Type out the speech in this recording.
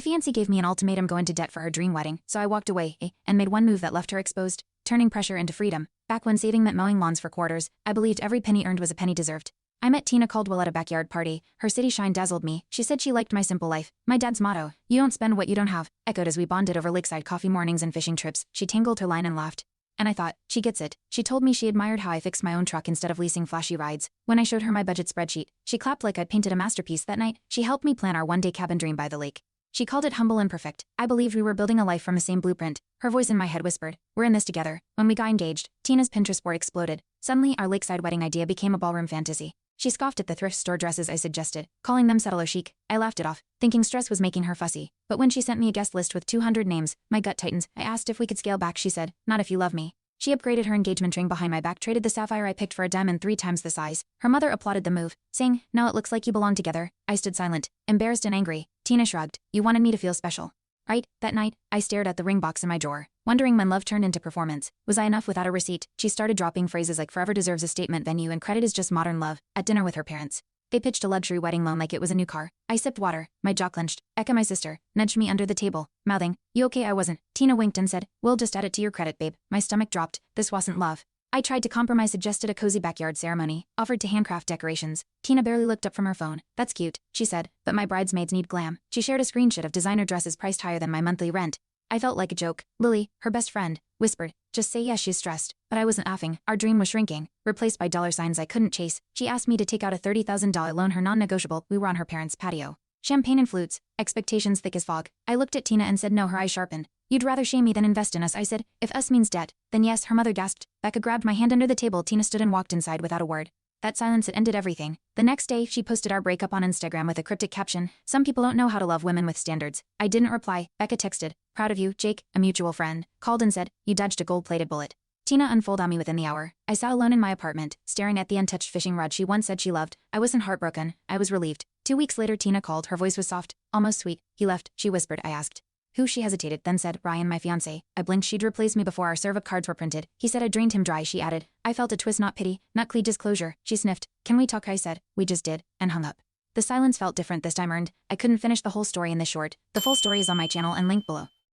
fiancé gave me an ultimatum: go into debt for her dream wedding, so I walked away, and made one move that left her exposed, turning pressure into freedom. Back when saving meant mowing lawns for quarters, I believed every penny earned was a penny deserved. I met Tina Caldwell at a backyard party. Her city shine dazzled me. She said she liked my simple life. My dad's motto, "You don't spend what you don't have," echoed as we bonded over lakeside coffee mornings and fishing trips. She tangled her line and laughed. And I thought, she gets it. She told me she admired how I fixed my own truck instead of leasing flashy rides. When I showed her my budget spreadsheet, she clapped like I'd painted a masterpiece that night. She helped me plan our one-day cabin dream by the lake. She called it humble and perfect. I believed we were building a life from the same blueprint. Her voice in my head whispered, "We're in this together." When we got engaged, Tina's Pinterest board exploded. Suddenly, our lakeside wedding idea became a ballroom fantasy. She scoffed at the thrift store dresses I suggested, calling them subtle or chic. I laughed it off, thinking stress was making her fussy. But when she sent me a guest list with 200 names, my gut tightens. I asked if we could scale back. She said, "Not if you love me." She upgraded her engagement ring behind my back, traded the sapphire I picked for a diamond 3 times the size. Her mother applauded the move, saying, "Now it looks like you belong together." I stood silent, embarrassed and angry. Tina shrugged. "You wanted me to feel special, right?" That night, I stared at the ring box in my drawer, wondering when love turned into performance. Was I enough without a receipt? She started dropping phrases like "forever deserves a statement venue" and "credit is just modern love." At dinner with her parents, they pitched a luxury wedding loan like it was a new car. I sipped water, my jaw clenched. Eka, my sister, nudged me under the table, mouthing, "You okay?" I wasn't. Tina winked and said, "We'll just add it to your credit, babe." My stomach dropped. This wasn't love. I tried to compromise, suggested a cozy backyard ceremony, offered to handcraft decorations. Tina barely looked up from her phone. "That's cute," she said, "but my bridesmaids need glam." She shared a screenshot of designer dresses priced higher than my monthly rent. I felt like a joke. Lily, her best friend, whispered, "Just say yes, she's stressed." But I wasn't laughing. Our dream was shrinking, replaced by dollar signs I couldn't chase. She asked me to take out a $30,000 loan, her non-negotiable. We were on her parents' patio. Champagne and flutes, expectations thick as fog. I looked at Tina and said no. Her eyes sharpened. "You'd rather shame me than invest in us," I said. "If us means debt, then yes." Her mother gasped. Becca grabbed my hand under the table. Tina stood and walked inside without a word. That silence, it ended everything. The next day, she posted our breakup on Instagram with a cryptic caption, "Some people don't know how to love women with standards." I didn't reply. Becca texted, "Proud of you." Jake, a mutual friend, called and said, "You dodged a gold-plated bullet." Tina unfolded on me within the hour. I sat alone in my apartment, staring at the untouched fishing rod she once said she loved. I wasn't heartbroken. I was relieved. 2 weeks later, Tina called. Her voice was soft, almost sweet. "He left," she whispered. I asked, "Who?" She hesitated, then said, "Ryan, my fiancé." I blinked. She'd replaced me before our serve of cards were printed. "He said I drained him dry," she added. I felt a twist, not pity, not disclosure. She sniffed. "Can we talk?" I said. "We just did," and hung up. The silence felt different this time. I couldn't finish the whole story in this short. The full story is on my channel and linked below.